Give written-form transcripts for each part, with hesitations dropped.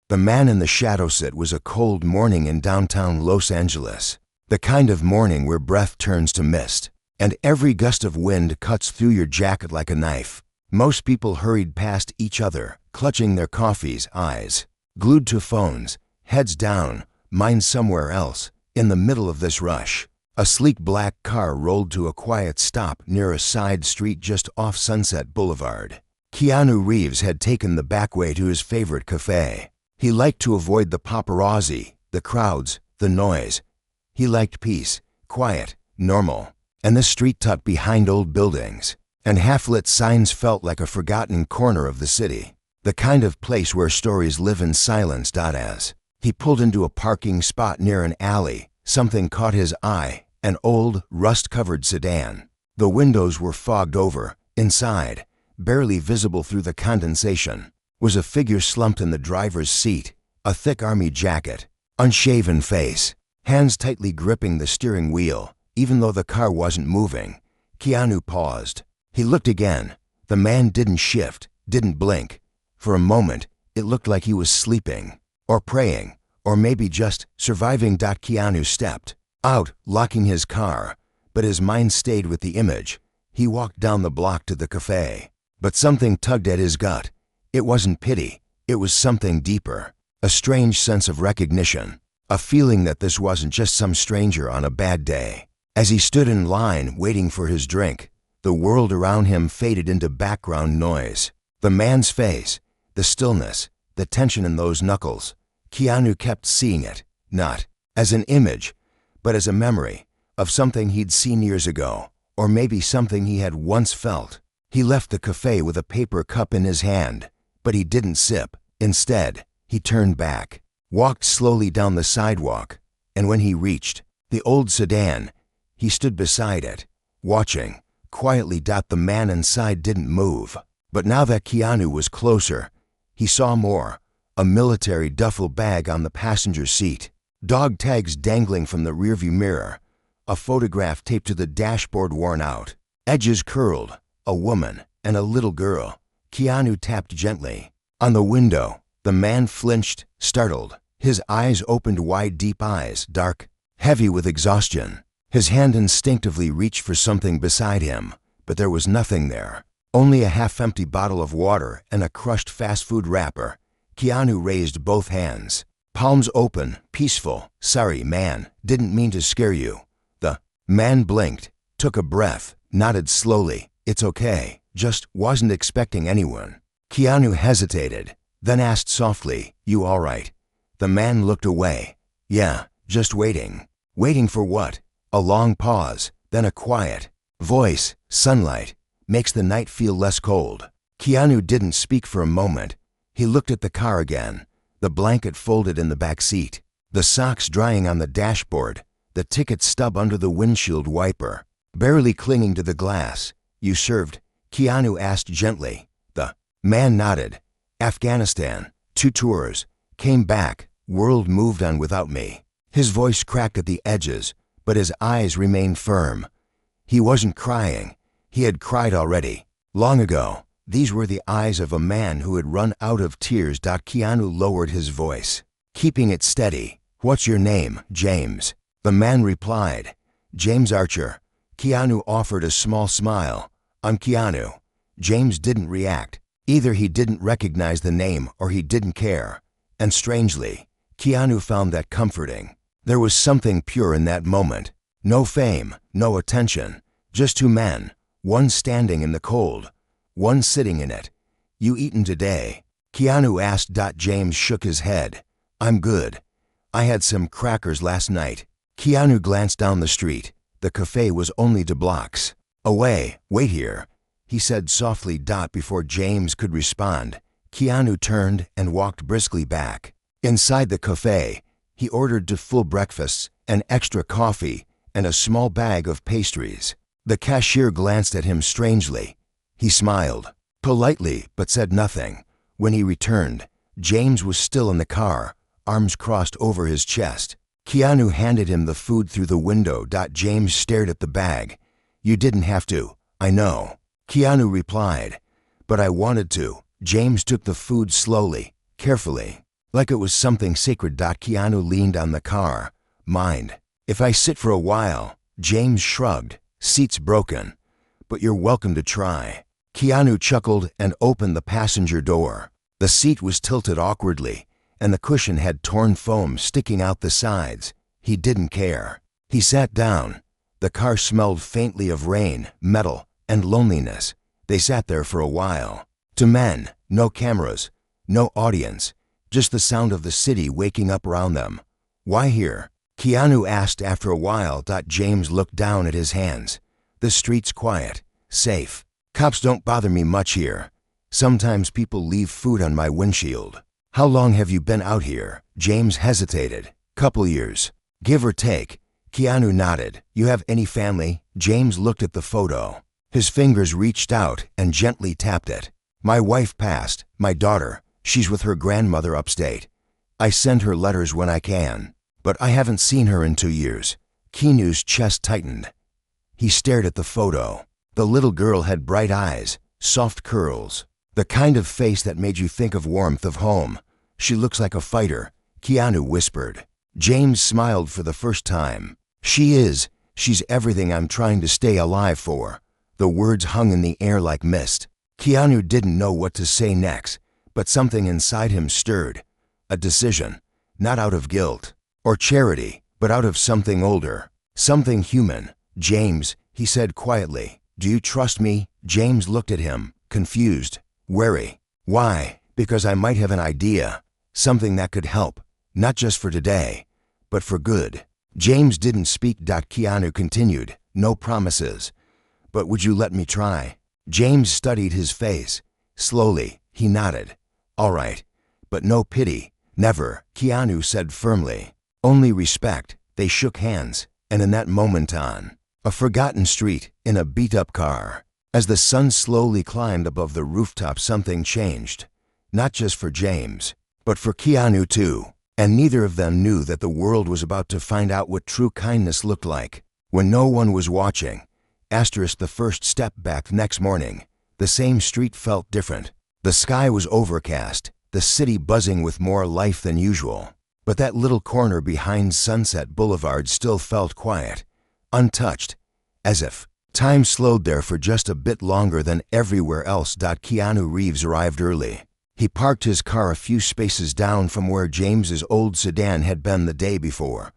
The man in the shadow seat was a cold morning in downtown Los Angeles. The kind of morning where breath turns to mist, and every gust of wind cuts through your jacket like a knife. Most people hurried past each other, clutching their coffees, eyes glued to phones, heads down, minds somewhere else. In the middle of this rush, a sleek black car rolled to a quiet stop near a side street just off Sunset Boulevard. Keanu Reeves had taken the back way to his favorite cafe. He liked to avoid the paparazzi, the crowds, the noise. He liked peace, quiet, normal. And this street tucked behind old buildings and half-lit signs felt like a forgotten corner of the city. The kind of place where stories live in silence. As he pulled into a parking spot near an alley, something caught his eye, an old, rust-covered sedan. The windows were fogged over. Inside, barely visible through the condensation, was a figure slumped in the driver's seat, a thick army jacket, unshaven face, hands tightly gripping the steering wheel. Even though the car wasn't moving, Keanu paused. He looked again. The man didn't shift, didn't blink. For a moment, it looked like he was sleeping, or praying, or maybe just surviving. Keanu stepped out, locking his car, but his mind stayed with the image. He walked down the block to the cafe, but something tugged at his gut. It wasn't pity, it was something deeper, a strange sense of recognition, a feeling that this wasn't just some stranger on a bad day. As he stood in line waiting for his drink, the world around him faded into background noise. The man's face, the stillness, the tension in those knuckles. Keanu kept seeing it, not as an image, but as a memory of something he'd seen years ago, or maybe something he had once felt. He left the cafe with a paper cup in his hand, but he didn't sip. Instead, he turned back, walked slowly down the sidewalk, and when he reached the old sedan, he stood beside it, watching, quietly. The man inside didn't move. But now that Keanu was closer, he saw more. A military duffel bag on the passenger seat, dog tags dangling from the rearview mirror, a photograph taped to the dashboard worn out, edges curled, a woman and a little girl. Keanu tapped gently on the window. The man flinched, startled. His eyes opened wide, deep eyes, dark, heavy with exhaustion. His hand instinctively reached for something beside him, but there was nothing there. Only a half-empty bottle of water and a crushed fast food wrapper. Keanu raised both hands, palms open, peaceful. "Sorry, man, didn't mean to scare you." The man blinked, took a breath, nodded slowly. "It's okay, just wasn't expecting anyone." Keanu hesitated, then asked softly, "You all right?" The man looked away. "Yeah, just waiting." "Waiting for what?" A long pause, then a quiet voice. "Sunlight makes the night feel less cold." Keanu didn't speak for a moment. He looked at the car again, the blanket folded in the back seat, the socks drying on the dashboard, the ticket stub under the windshield wiper, barely clinging to the glass. "You served?" Keanu asked gently. The man nodded. "Afghanistan, 2 tours, came back, world moved on without me." His voice cracked at the edges, but his eyes remained firm. He wasn't crying. He had cried already, long ago. These were the eyes of a man who had run out of tears. Keanu lowered his voice, keeping it steady. "What's your name?" "James." The man replied. "James Archer." Keanu offered a small smile. "I'm Keanu." James didn't react. Either he didn't recognize the name or he didn't care. And strangely, Keanu found that comforting. There was something pure in that moment. No fame, no attention, just 2 men, one standing in the cold, one sitting in it. "You eaten today?" Keanu asked. James shook his head. "I'm good. I had some crackers last night." Keanu glanced down the street. The cafe was only 2 blocks away. "Wait here," he said softly. Before James could respond, Keanu turned and walked briskly back. Inside the cafe, he ordered 2 full breakfasts, an extra coffee, and a small bag of pastries. The cashier glanced at him strangely. He smiled, politely, but said nothing. When he returned, James was still in the car, arms crossed over his chest. Keanu handed him the food through the window. James stared at the bag. "You didn't have to, I know," Keanu replied. "But I wanted to." James took the food slowly, carefully. like it was something sacred. Keanu leaned on the car. Mind if I sit for a while? James shrugged. Seat's broken, but you're welcome to try. Keanu chuckled and opened the passenger door. The seat was tilted awkwardly, and the cushion had torn foam sticking out the sides. He didn't care. He sat down. The car smelled faintly of rain, metal, and loneliness. They sat there for a while. Two men, no cameras, no audience, just the sound of the city waking up around them. Why here? Keanu asked after a while. James looked down at his hands. The street's quiet, safe. Cops don't bother me much here. Sometimes people leave food on my windshield. How long have you been out here? James hesitated. Couple years, give or take. Keanu nodded. You have any family? James looked at the photo. His fingers reached out and gently tapped it. My wife passed. My daughter, she's with her grandmother upstate. I send her letters when I can, but I haven't seen her in 2 years. Keanu's chest tightened. He stared at the photo. The little girl had bright eyes, soft curls, the kind of face that made you think of warmth of home. She looks like a fighter, Keanu whispered. James smiled for the first time. She is. She's everything I'm trying to stay alive for. The words hung in the air like mist. Keanu didn't know what to say next, but something inside him stirred. A decision, not out of guilt or charity, but out of something older, something human. James, he said quietly, do you trust me? James looked at him, confused, wary. Why? Because I might have an idea, something that could help, not just for today, but for good. James didn't speak. Keanu continued, no promises. But would you let me try? James studied his face. Slowly, he nodded. All right, but no pity, never, Keanu said firmly. Only respect. They shook hands, and in that moment on a forgotten street, in a beat-up car, as the sun slowly climbed above the rooftop, something changed. Not just for James, but for Keanu too. And neither of them knew that the world was about to find out what true kindness looked like. When no one was watching, the first step back next morning, the same street felt different. The sky was overcast, the city buzzing with more life than usual. But that little corner behind Sunset Boulevard still felt quiet, untouched, as if time slowed there for just a bit longer than everywhere else. Keanu Reeves arrived early. He parked his car a few spaces down from where James's old sedan had been the day before.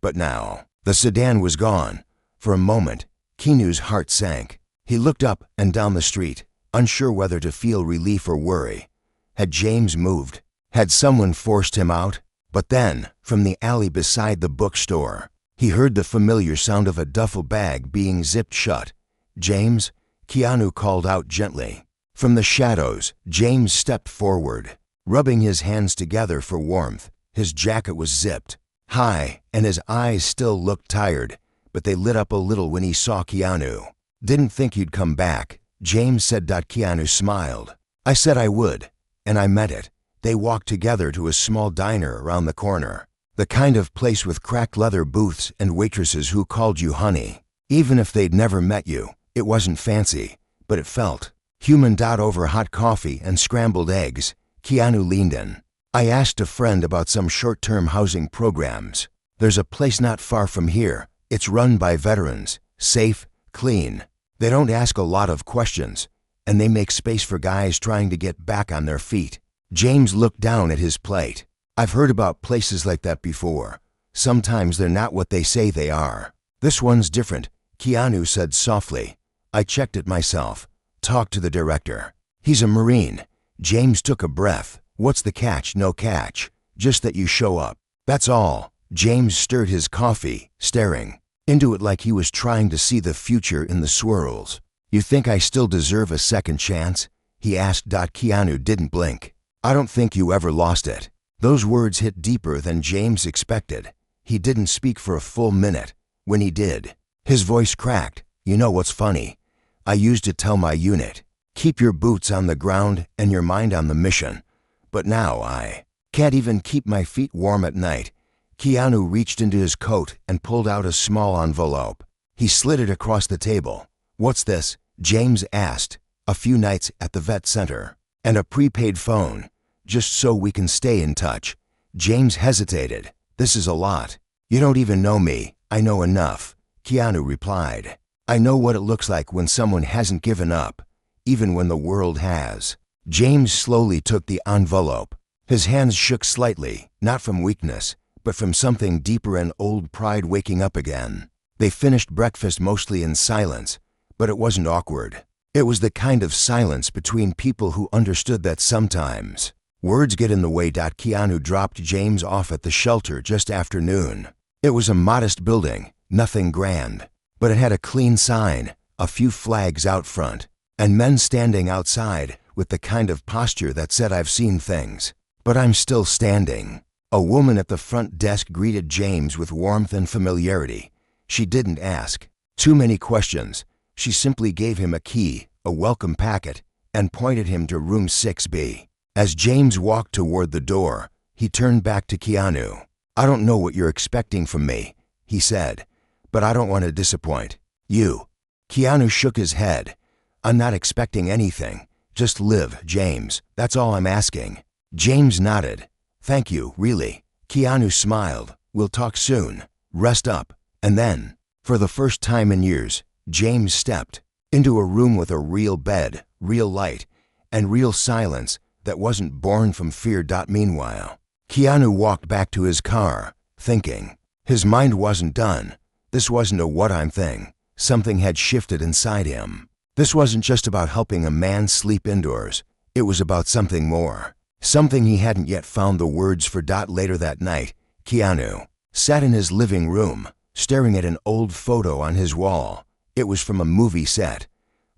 But now, the sedan was gone. For a moment, Keanu's heart sank. He looked up and down the street, unsure whether to feel relief or worry. Had James moved? Had someone forced him out? But then, from the alley beside the bookstore, he heard the familiar sound of a duffel bag being zipped shut. James? Keanu called out gently. From the shadows, James stepped forward, rubbing his hands together for warmth. His jacket was zipped high, and his eyes still looked tired, but they lit up a little when he saw Keanu. Didn't think you'd come back, James said. Keanu smiled. I said I would, and I meant it. They walked together to a small diner around the corner, the kind of place with cracked leather booths and waitresses who called you honey. Even if they'd never met you, it wasn't fancy, but it felt human. Over hot coffee and scrambled eggs, Keanu leaned in. I asked a friend about some short-term housing programs. There's a place not far from here. It's run by veterans, safe, clean. They don't ask a lot of questions, and they make space for guys trying to get back on their feet. James looked down at his plate. I've heard about places like that before. Sometimes they're not what they say they are. This one's different, Keanu said softly. I checked it myself. Talked to the director. He's a Marine. James took a breath. What's the catch? No catch. Just that you show up. That's all. James stirred his coffee, staring into it like he was trying to see the future in the swirls. You think I still deserve a second chance? He asked. Keanu didn't blink. I don't think you ever lost it. Those words hit deeper than James expected. He didn't speak for a full minute. When he did, his voice cracked. You know what's funny? I used to tell my unit, keep your boots on the ground and your mind on the mission. But now I can't even keep my feet warm at night. Keanu reached into his coat and pulled out a small envelope. He slid it across the table. What's this? James asked. A few nights at the vet center. And a prepaid phone. just so we can stay in touch." James hesitated. "This is a lot." "You don't even know me. I know enough," Keanu replied. "I know what it looks like when someone hasn't given up, even when the world has." James slowly took the envelope. His hands shook slightly, not from weakness, but from something deeper and old pride waking up again. They finished breakfast mostly in silence, but it wasn't awkward. It was the kind of silence between people who understood that sometimes words get in the way. Keanu dropped James off at the shelter just after noon. It was a modest building, nothing grand, but it had a clean sign, a few flags out front, and men standing outside with the kind of posture that said, "I've seen things, but I'm still standing." A woman at the front desk greeted James with warmth and familiarity. She didn't ask too many questions. She simply gave him a key, a welcome packet, and pointed him to room 6B. As James walked toward the door, he turned back to Keanu. "I don't know what you're expecting from me," he said, "but I don't want to disappoint you." Keanu shook his head. "I'm not expecting anything. Just live, James. That's all I'm asking." James nodded. "Thank you, really." Keanu smiled. "We'll talk soon. Rest up." And then, for the first time in years, James stepped into a room with a real bed, real light, and real silence that wasn't born from fear. Meanwhile, Keanu walked back to his car, thinking. His mind wasn't done. This wasn't a what I'm thing. Something had shifted inside him. This wasn't just about helping a man sleep indoors. It was about something more. Something he hadn't yet found the words for. Later that night, Keanu sat in his living room, staring at an old photo on his wall. It was from a movie set,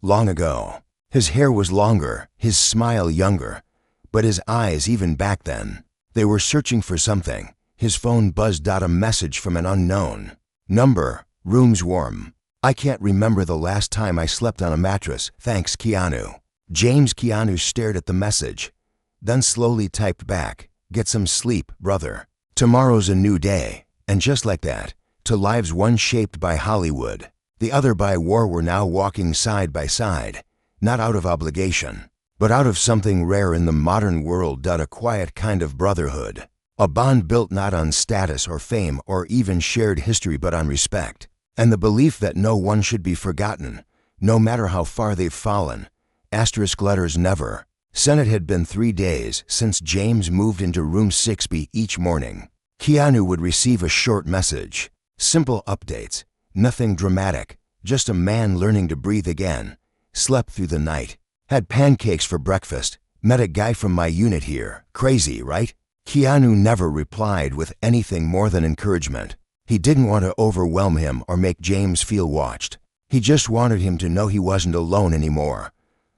long ago. His hair was longer, his smile younger, but his eyes, even back then, they were searching for something. His phone buzzed. A message from an unknown number. "Room's warm. I can't remember the last time I slept on a mattress. Thanks, Keanu." Keanu stared at the message, then slowly typed back, "Get some sleep, brother. Tomorrow's a new day." And just like that, two lives, one shaped by Hollywood, the other by war, were now walking side by side, not out of obligation, but out of something rare in the modern world. A quiet kind of brotherhood. A bond built not on status or fame or even shared history, but on respect, and the belief that no one should be forgotten, no matter how far they've fallen. Letters never. It had been 3 days since James moved into room 6B. Each morning, Keanu would receive a short message. Simple updates. Nothing dramatic. Just a man learning to breathe again. Slept through the night. Had pancakes for breakfast. Met a guy from my unit here. Crazy, right? Keanu never replied with anything more than encouragement. He didn't want to overwhelm him or make James feel watched. He just wanted him to know he wasn't alone anymore.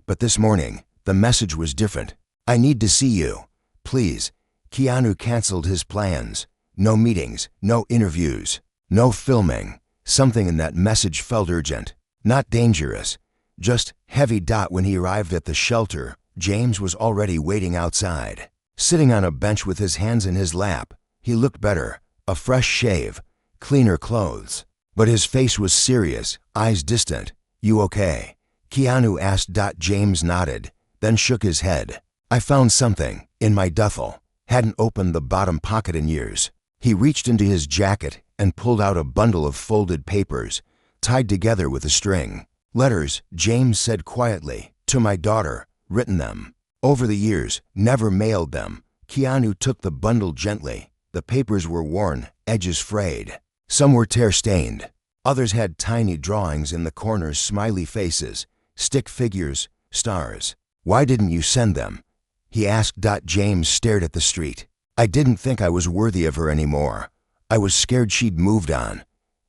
But this morning, the message was different. "I need to see you. Please." Keanu canceled his plans. No meetings, no interviews, no filming. Something in that message felt urgent, not dangerous, just heavy. When he arrived at the shelter, James was already waiting outside. Sitting on a bench with his hands in his lap, he looked better, a fresh shave, cleaner clothes. But his face was serious, eyes distant. "You okay?" Keanu asked. James nodded, then shook his head. "I found something in my duffel. Hadn't opened the bottom pocket in years." He reached into his jacket and pulled out a bundle of folded papers, tied together with a string. "Letters," James said quietly, "to my daughter, written them. Over the years, never mailed them." Keanu took the bundle gently. The papers were worn, edges frayed. Some were tear-stained. Others had tiny drawings in the corners, smiley faces, stick figures, stars. "Why didn't you send them?" he asked. James stared at the street. "I didn't think I was worthy of her anymore. I was scared she'd moved on.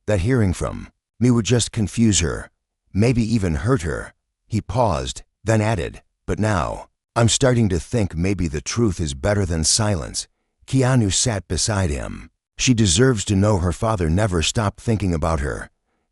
That hearing from me would just confuse her, maybe even hurt her." He paused, then added, "But now, I'm starting to think maybe the truth is better than silence." Keanu sat beside him. "She deserves to know her father never stopped thinking about her."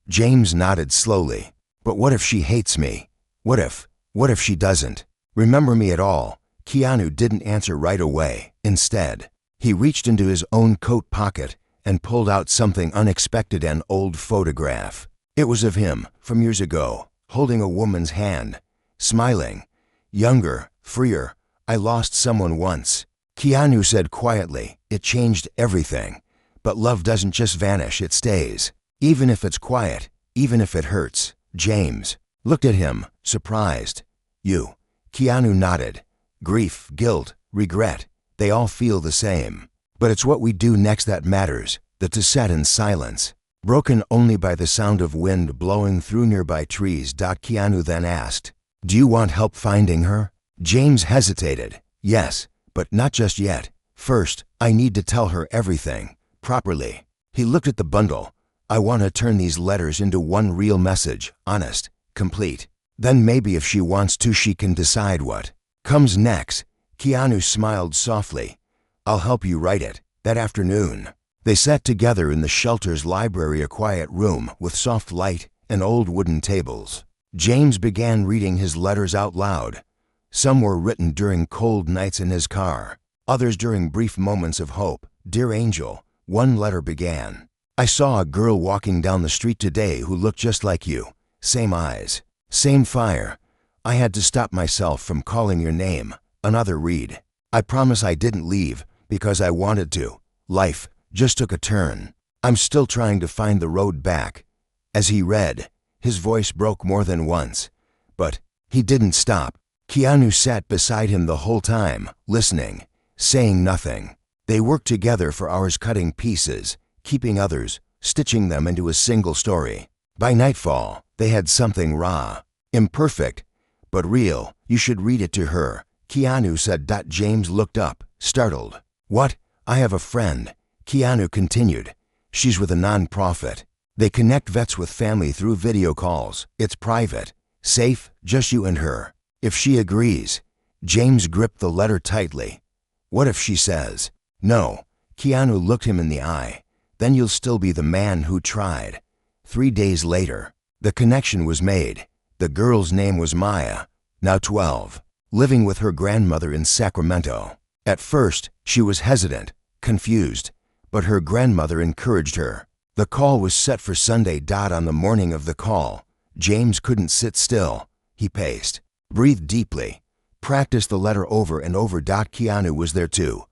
James nodded slowly. "But what if she hates me? What if she doesn't remember me at all?" Keanu didn't answer right away. Instead, he reached into his own coat pocket and pulled out something unexpected, an old photograph. It was of him, from years ago, holding a woman's hand, smiling, younger, freer, I lost someone once. Keanu said quietly. It changed everything. But love doesn't just vanish, it stays. Even if it's quiet, even if it hurts. James looked at him, surprised. You. Keanu nodded. Grief, guilt, regret, they all feel the same. But it's what we do next that matters. The two sat in silence, broken only by the sound of wind blowing through nearby trees. Keanu then asked, "Do you want help finding her?" James hesitated. "Yes, but not just yet. First, I need to tell her everything, properly." He looked at the bundle. "I want to turn these letters into one real message, honest, complete. Then maybe if she wants to, she can decide what comes next." Keanu smiled softly. "I'll help you write it." That afternoon, they sat together in the shelter's library, a quiet room with soft light and old wooden tables. James began reading his letters out loud. Some were written during cold nights in his car, others during brief moments of hope. "Dear Angel," one letter began. "I saw a girl walking down the street today who looked just like you. Same eyes, same fire. I had to stop myself from calling your name." Another read. "I promise I didn't leave because I wanted to. Life just took a turn. I'm still trying to find the road back." As he read, his voice broke more than once. But he didn't stop. Keanu sat beside him the whole time, listening, saying nothing. They worked together for hours, cutting pieces, keeping others, stitching them into a single story. By nightfall, they had something raw, imperfect, but real. "You should read it to her," Keanu said. James looked up, startled. "What?" "I have a friend," Keanu continued. "She's with a non-profit. They connect vets with family through video calls. It's private, safe, just you and her. If she agrees." James gripped the letter tightly. "What if she says no?" Keanu looked him in the eye. "Then you'll still be the man who tried." 3 days later, the connection was made. The girl's name was Maya, now 12, living with her grandmother in Sacramento. At first, she was hesitant, confused, but her grandmother encouraged her. The call was set for Sunday. On the morning of the call, James couldn't sit still. He paced, breathed deeply, practiced the letter over and over. Keanu was there too,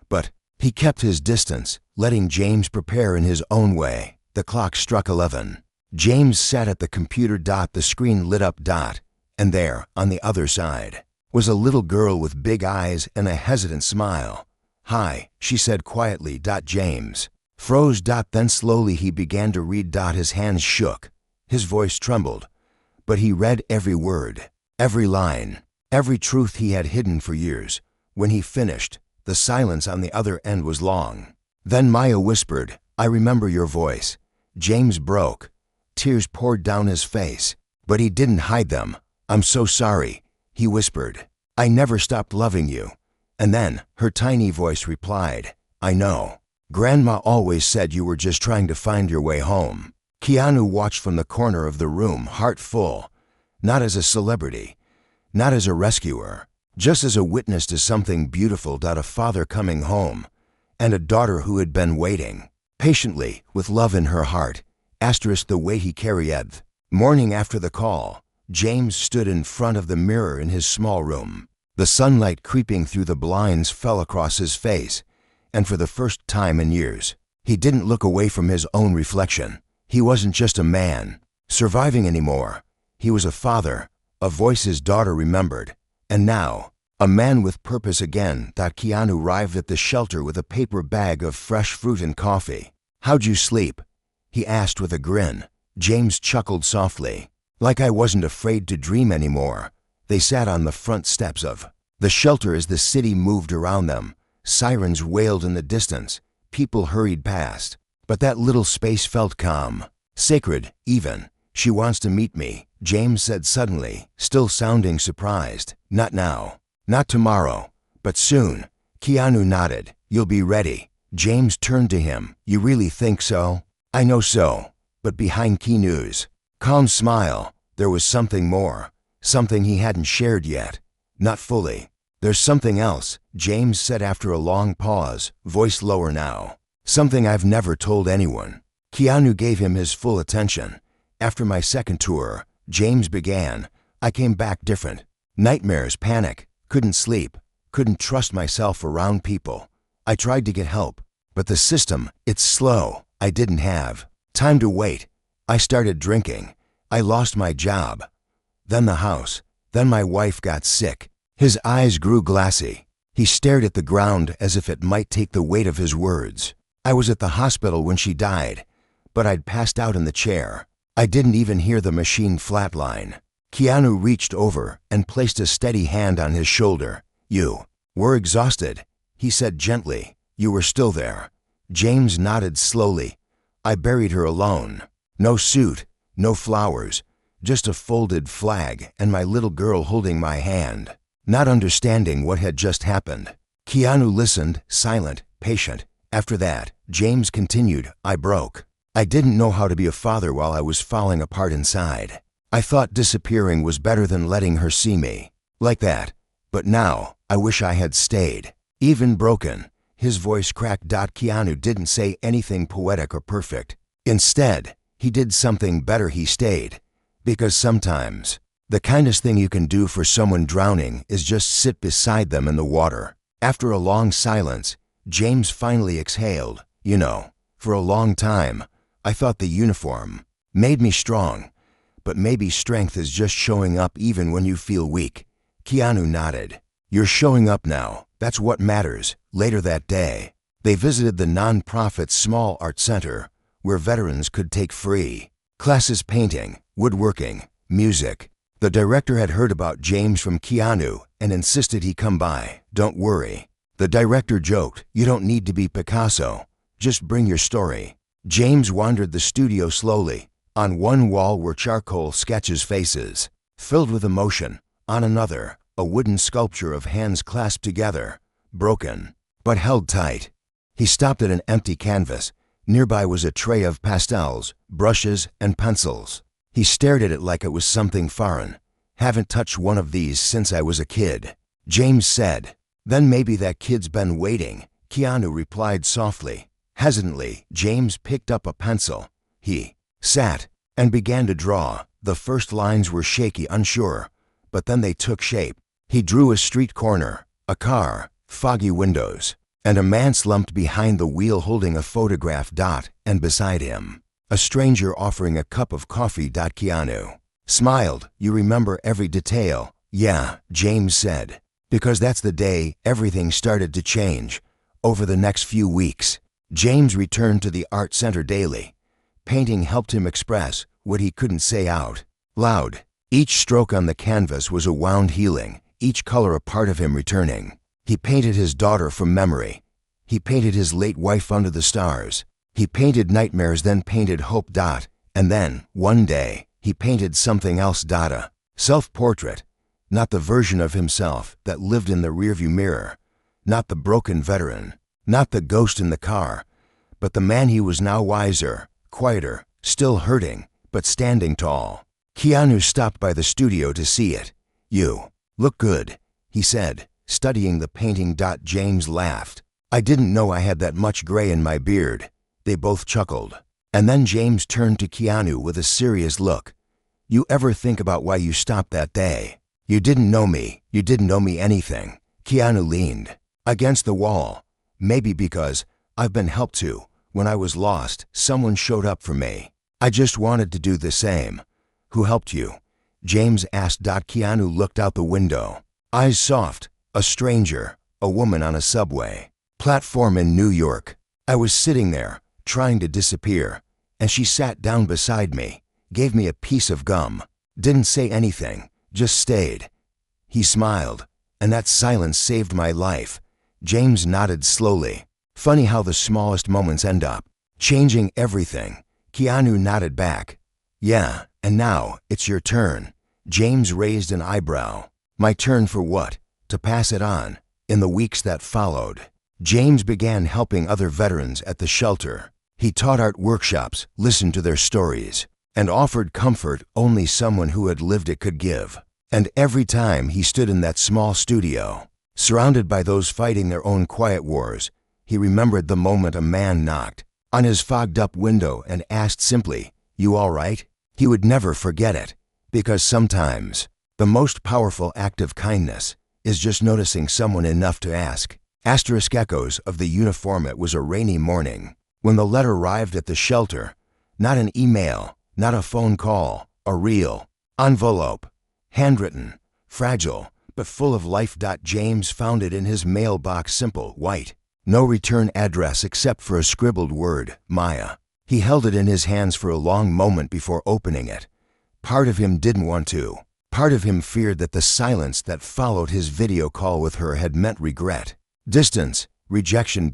but he kept his distance, letting James prepare in his own way. The clock struck 11. James sat at the computer. The screen lit up. And there, on the other side, was a little girl with big eyes and a hesitant smile. "Hi," she said quietly. James froze. Then slowly he began to read. His hands shook, his voice trembled, but he read every word, every line, every truth he had hidden for years. When he finished, the silence on the other end was long. Then Maya whispered, "I remember your voice." James broke. Tears poured down his face, but he didn't hide them. "I'm so sorry," he whispered. "I never stopped loving you." And then her tiny voice replied, "I know. Grandma always said you were just trying to find your way home." Keanu watched from the corner of the room, heart full, not as a celebrity, not as a rescuer, just as a witness to something beautiful. A father coming home, and a daughter who had been waiting, patiently, with love in her heart. The way he carried. Morning after the call, James stood in front of the mirror in his small room. The sunlight creeping through the blinds fell across his face, and for the first time in years, he didn't look away from his own reflection. He wasn't just a man surviving anymore. He was a father, a voice his daughter remembered, and now, a man with purpose again. Keanu arrived at the shelter with a paper bag of fresh fruit and coffee. "How'd you sleep?" he asked with a grin. James chuckled softly. "Like I wasn't afraid to dream anymore." They sat on the front steps of the shelter as the city moved around them. Sirens wailed in the distance. People hurried past. But that little space felt calm, sacred even. "She wants to meet me," James said suddenly, still sounding surprised. "Not now, not tomorrow, but soon." Keanu nodded. "You'll be ready." James turned to him. "You really think so?" "I know so." But behind Keanu's calm smile, there was something more, something he hadn't shared yet. Not fully. "There's something else," James said after a long pause, voice lower now. "Something I've never told anyone." Keanu gave him his full attention. "After my second tour," James began, "I came back different. Nightmares, panic, couldn't sleep. couldn't trust myself around people. I tried to get help, but the system, it's slow. I didn't have time to wait. I started drinking. I lost my job. Then the house. Then my wife got sick. His eyes grew glassy. He stared at the ground as if it might take the weight of his words. I was at the hospital when she died, but I'd passed out in the chair. I didn't even hear the machine flatline. Keanu reached over and placed a steady hand on his shoulder. "You were exhausted," he said gently. "You were still there." James nodded slowly. I buried her alone. No suit, no flowers, just a folded flag and my little girl holding my hand, not understanding what had just happened. Keanu listened, silent, patient. After that, James continued, "I broke. I didn't know how to be a father while I was falling apart inside. I thought disappearing was better than letting her see me like that. But now, I wish I had stayed. Even broken." His voice cracked. Keanu didn't say anything poetic or perfect. Instead, he did something better. He stayed. Because sometimes, the kindest thing you can do for someone drowning is just sit beside them in the water. After a long silence, James finally exhaled. "You know, for a long time, I thought the uniform made me strong. But maybe strength is just showing up even when you feel weak." Keanu nodded. "You're showing up now. That's what matters." Later that day, they visited the non-profit small art center where veterans could take free classes: painting, woodworking, music. The director had heard about James from Keanu and insisted he come by. "Don't worry," the director joked. "You don't need to be Picasso. Just bring your story." James wandered the studio slowly. On one wall were charcoal sketches, faces filled with emotion. On another, a wooden sculpture of hands clasped together, broken, but held tight. He stopped at an empty canvas. Nearby was a tray of pastels, brushes, and pencils. He stared at it like it was something foreign. "Haven't touched one of these since I was a kid," James said. "Then maybe that kid's been waiting," Keanu replied softly. Hesitantly, James picked up a pencil. He sat and began to draw. The first lines were shaky, unsure, but then they took shape. He drew a street corner, a car, foggy windows, and a man slumped behind the wheel holding a photograph. And beside him, a stranger offering a cup of coffee. Keanu smiled. "You remember every detail?" "Yeah," James said, "because that's the day everything started to change." Over the next few weeks, James returned to the art center daily. Painting helped him express what he couldn't say out loud. Each stroke on the canvas was a wound healing, each color a part of him returning. He painted his daughter from memory. He painted his late wife under the stars. He painted nightmares, then painted hope. And then, one day, he painted something else. A self-portrait. Not the version of himself that lived in the rearview mirror. Not the broken veteran. Not the ghost in the car. But the man he was now, wiser, quieter, still hurting, but standing tall. Keanu stopped by the studio to see it. "You look good," he said, studying the painting. James laughed. "I didn't know I had that much gray in my beard." They both chuckled. And then James turned to Keanu with a serious look. "You ever think about why you stopped that day? You didn't know me. You didn't know me anything." Keanu leaned against the wall. "Maybe because I've been helped to. When I was lost, someone showed up for me. I just wanted to do the same." "Who helped you?" James asked. Keanu looked out the window, eyes soft. "A stranger, a woman on a subway platform in New York. I was sitting there, trying to disappear, and she sat down beside me, gave me a piece of gum, didn't say anything, just stayed." He smiled, "And that silence saved my life." James nodded slowly. "Funny how the smallest moments end up changing everything." Keanu nodded back. "Yeah, and now it's your turn." James raised an eyebrow. "My turn for what?" "To pass it on." In the weeks that followed, James began helping other veterans at the shelter. He taught art workshops, listened to their stories, and offered comfort only someone who had lived it could give. And every time he stood in that small studio, surrounded by those fighting their own quiet wars, he remembered the moment a man knocked on his fogged-up window and asked simply, "You all right?" He would never forget it, because sometimes the most powerful act of kindness is just noticing someone enough to ask. Asterisk echoes of the uniform. It was a rainy morning when the letter arrived at the shelter. Not an email, not a phone call, a real envelope. Handwritten, fragile, but full of life. James found it in his mailbox, simple, white. No return address except for a scribbled word, Maya. He held it in his hands for a long moment before opening it. Part of him didn't want to. Part of him feared that the silence that followed his video call with her had meant regret, distance, rejection.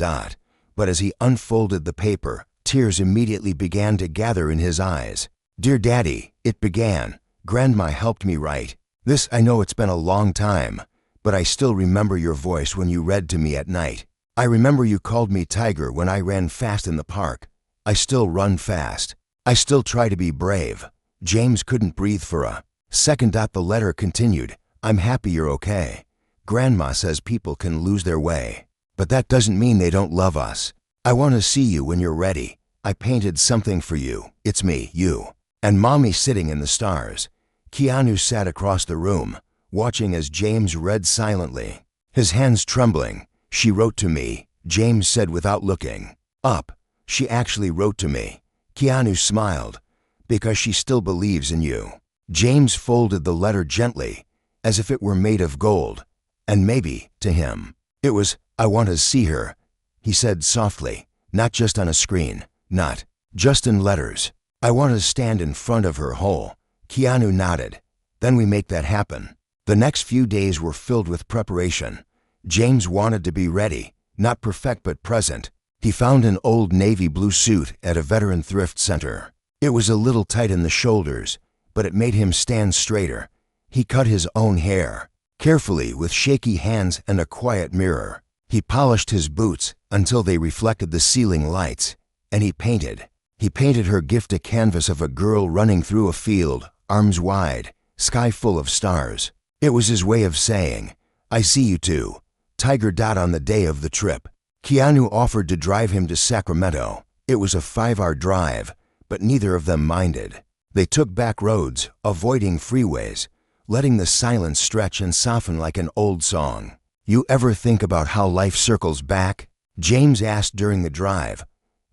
But as he unfolded the paper, tears immediately began to gather in his eyes. "Dear Daddy," it began, "Grandma helped me write this. I know it's been a long time, but I still remember your voice when you read to me at night. I remember you called me Tiger when I ran fast in the park. I still run fast. I still try to be brave." James couldn't breathe for a second. The letter continued, "I'm happy you're okay. Grandma says people can lose their way, but that doesn't mean they don't love us. I want to see you when you're ready. I painted something for you. It's me, you, and Mommy sitting in the stars." Keanu sat across the room, watching as James read silently, his hands trembling. "She wrote to me," James said without looking up. "She actually wrote to me." Keanu smiled. "Because she still believes in you." James folded the letter gently, as if it were made of gold. And maybe, to him, it was, "I want to see her," he said softly, "not just on a screen, not just in letters. I want to stand in front of her whole." Keanu nodded. "Then we make that happen." The next few days were filled with preparation. James wanted to be ready, not perfect but present. He found an old navy blue suit at a veteran thrift center. It was a little tight in the shoulders, but it made him stand straighter. He cut his own hair, carefully with shaky hands and a quiet mirror. He polished his boots until they reflected the ceiling lights, and he painted. He painted her gift, a canvas of a girl running through a field, arms wide, sky full of stars. It was his way of saying, "I see you too, Tiger." On the day of the trip, Keanu offered to drive him to Sacramento. It was a 5-hour drive, but neither of them minded. They took back roads, avoiding freeways, letting the silence stretch and soften like an old song. "You ever think about how life circles back?" James asked during the drive.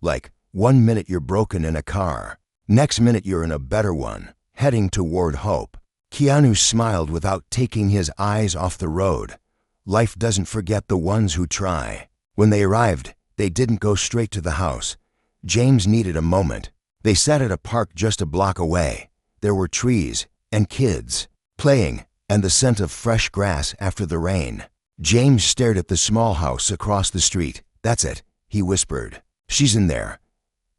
"Like, one minute you're broken in a car, next minute you're in a better one, heading toward hope." Keanu smiled without taking his eyes off the road. Life doesn't forget the ones who try. When they arrived, they didn't go straight to the house. James needed a moment. They sat at a park just a block away. There were trees and kids playing and the scent of fresh grass after the rain. James stared at the small house across the street. "That's it," he whispered. "She's in there."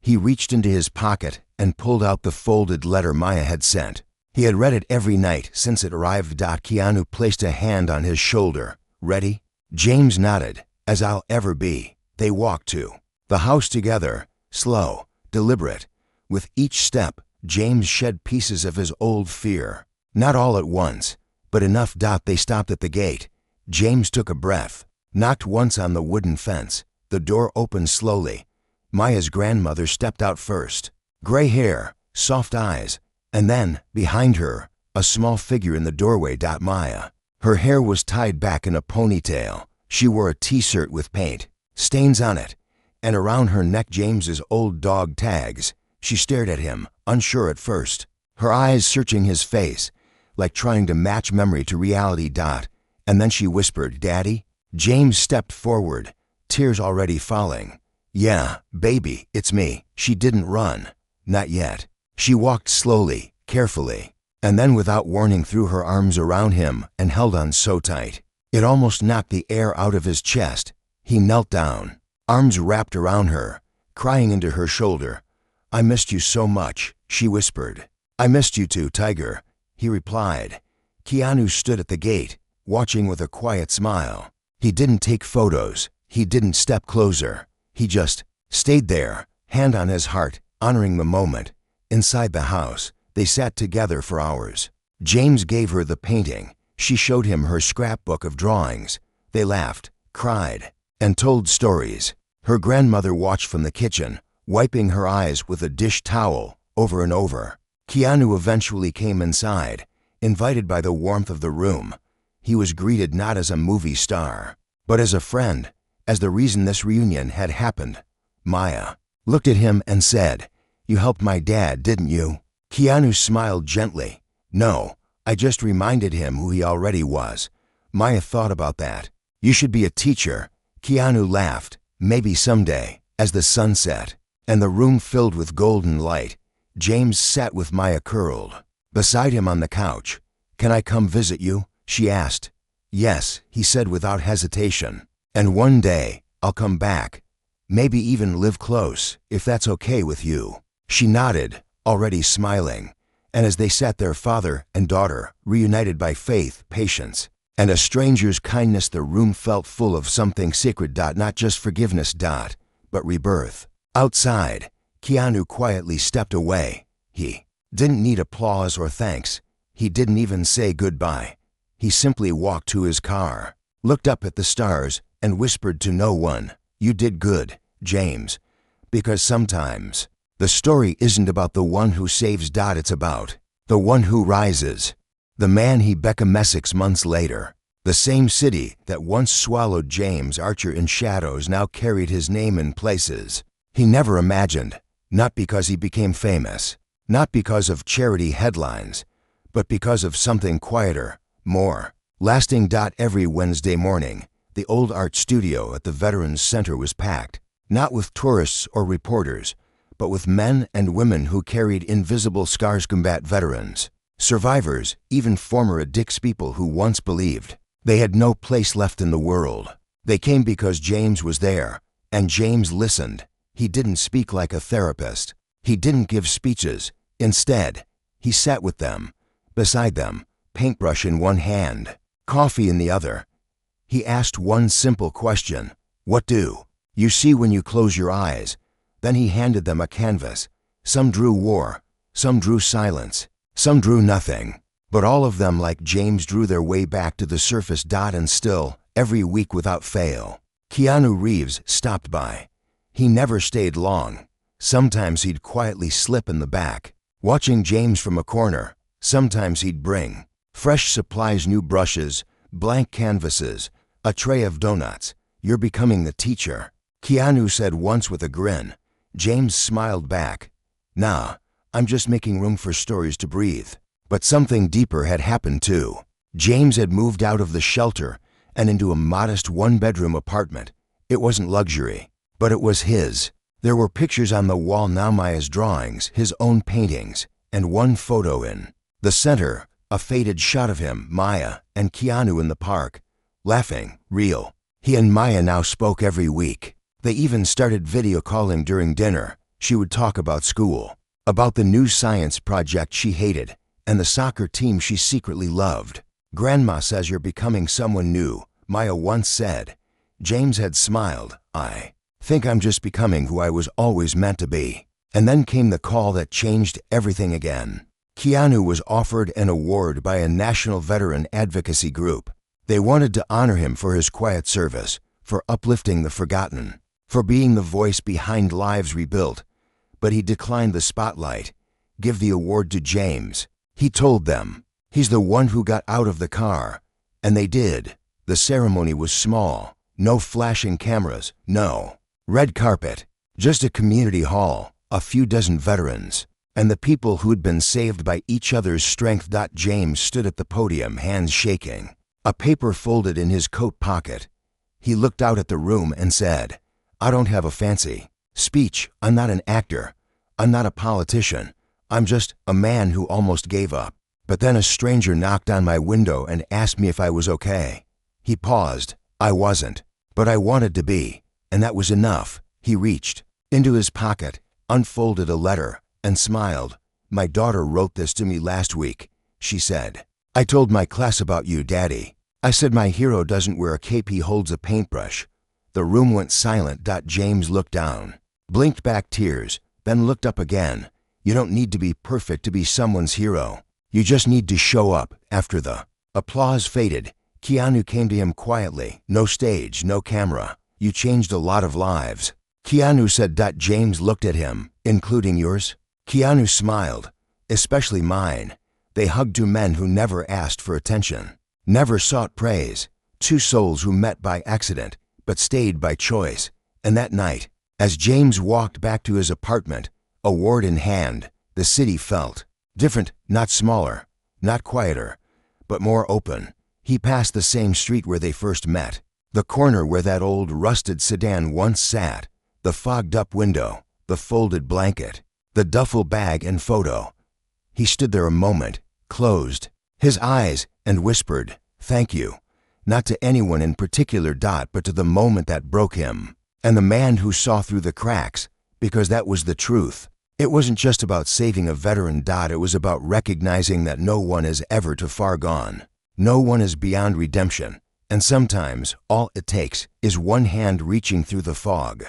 He reached into his pocket and pulled out the folded letter Maya had sent. He had read it every night since it arrived. Keanu placed a hand on his shoulder. "Ready?" James nodded. "As I'll ever be." They walked to the house together, slow, deliberate. With each step, James shed pieces of his old fear. Not all at once, but enough. They stopped at the gate. James took a breath, knocked once on the wooden fence. The door opened slowly. Maya's grandmother stepped out first. Gray hair, soft eyes, and then, behind her, a small figure in the doorway. Maya. Her hair was tied back in a ponytail. She wore a t-shirt with paint stains on it, and around her neck James's old dog tags. She stared at him, unsure at first, her eyes searching his face, like trying to match memory to reality. And then she whispered, "Daddy?" James stepped forward, tears already falling. "Yeah, baby, it's me." She didn't run. Not yet. She walked slowly, carefully, and then without warning threw her arms around him and held on so tight. It almost knocked the air out of his chest. He knelt down, arms wrapped around her, crying into her shoulder. "I missed you so much," she whispered. "I missed you too, Tiger," he replied. Keanu stood at the gate, watching with a quiet smile. He didn't take photos. He didn't step closer. He just stayed there, hand on his heart, honoring the moment. Inside the house, they sat together for hours. James gave her the painting. She showed him her scrapbook of drawings. They laughed, cried, and told stories. Her grandmother watched from the kitchen, wiping her eyes with a dish towel over and over. Keanu eventually came inside, invited by the warmth of the room. he was greeted not as a movie star, but as a friend, as the reason this reunion had happened. Maya looked at him and said, "You helped my dad, didn't you?" Keanu smiled gently. "No, I just reminded him who he already was." Maya thought about that. "You should be a teacher." Keanu laughed. "Maybe someday." As the sun set, and the room filled with golden light, James sat with Maya curled beside him on the couch. "Can I come visit you?" she asked. "Yes," he said without hesitation. "And one day, I'll come back. Maybe even live close, if that's okay with you." She nodded, already smiling, and as they sat there, father and daughter, reunited by faith, patience, and a stranger's kindness, the room felt full of something sacred. Not just forgiveness, but rebirth. Outside, Keanu quietly stepped away. He didn't need applause or thanks. He didn't even say goodbye. He simply walked to his car, looked up at the stars, and whispered to no one, "You did good, James." Because sometimes, the story isn't about the one who saves. It's about the one who rises. The man he became 6 months later. The same city that once swallowed James Archer in shadows now carried his name in places he never imagined. Not because he became famous, not because of charity headlines, but because of something quieter, more lasting. Every Wednesday morning, the old art studio at the Veterans Center was packed, not with tourists or reporters, but with men and women who carried invisible scars. Combat veterans, survivors, even former addicts, people who once believed they had no place left in the world. They came because James was there, and James listened. He didn't speak like a therapist. He didn't give speeches. Instead, he sat with them, beside them, paintbrush in one hand, coffee in the other. He asked one simple question: "What do you see when you close your eyes?" Then he handed them a canvas. Some drew war, some drew silence, some drew nothing. But all of them, like James, drew their way back to the surface. And still, every week without fail, Keanu Reeves stopped by. He never stayed long. Sometimes he'd quietly slip in the back, watching James from a corner. Sometimes he'd bring fresh supplies, new brushes, blank canvases, a tray of donuts. "You're becoming the teacher," Keanu said once with a grin. James smiled back. "Nah, I'm just making room for stories to breathe." But something deeper had happened too. James had moved out of the shelter and into a modest one-bedroom apartment. It wasn't luxury, but it was his. There were pictures on the wall now, Maya's drawings, his own paintings, and one photo in the center, a faded shot of him, Maya, and Keanu in the park, laughing, real. He and Maya now spoke every week. They even started video calling during dinner. She would talk about school, about the new science project she hated, and the soccer team she secretly loved. "Grandma says you're becoming someone new," Maya once said. James had smiled. "I think I'm just becoming who I was always meant to be." And then came the call that changed everything again. Keanu was offered an award by a national veteran advocacy group. They wanted to honor him for his quiet service, for uplifting the forgotten, for being the voice behind lives rebuilt. But he declined the spotlight. "Give the award to James," he told them. "He's the one who got out of the car." And they did. The ceremony was small. No flashing cameras, no red carpet. Just a community hall, a few dozen veterans, and the people who'd been saved by each other's strength. James stood at the podium, hands shaking, a paper folded in his coat pocket. He looked out at the room and said, "I don't have a fancy speech. I'm not an actor. I'm not a politician. I'm just a man who almost gave up. But then a stranger knocked on my window and asked me if I was okay." He paused. "I wasn't, but I wanted to be, and that was enough." He reached into his pocket, unfolded a letter, and smiled. "My daughter wrote this to me last week," she said. "I told my class about you, Daddy. I said my hero doesn't wear a cape, he holds a paintbrush." The room went silent. James looked down, blinked back tears, then looked up again. "You don't need to be perfect to be someone's hero. You just need to show up." After the applause faded, Keanu came to him quietly. "No stage, no camera. You changed a lot of lives," Keanu said. James looked at him. "Including yours?" Keanu smiled. "Especially mine." They hugged, two men who never asked for attention, never sought praise. Two souls who met by accident, but stayed by choice. And that night, as James walked back to his apartment, award in hand, the city felt different, not smaller, not quieter, but more open. He passed the same street where they first met, the corner where that old rusted sedan once sat, the fogged-up window, the folded blanket, the duffel bag and photo. He stood there a moment, closed his eyes, and whispered, "Thank you." Not to anyone in particular, but to the moment that broke him, and the man who saw through the cracks, because that was the truth. It wasn't just about saving a veteran. It was about recognizing that no one is ever too far gone. No one is beyond redemption, and sometimes all it takes is one hand reaching through the fog.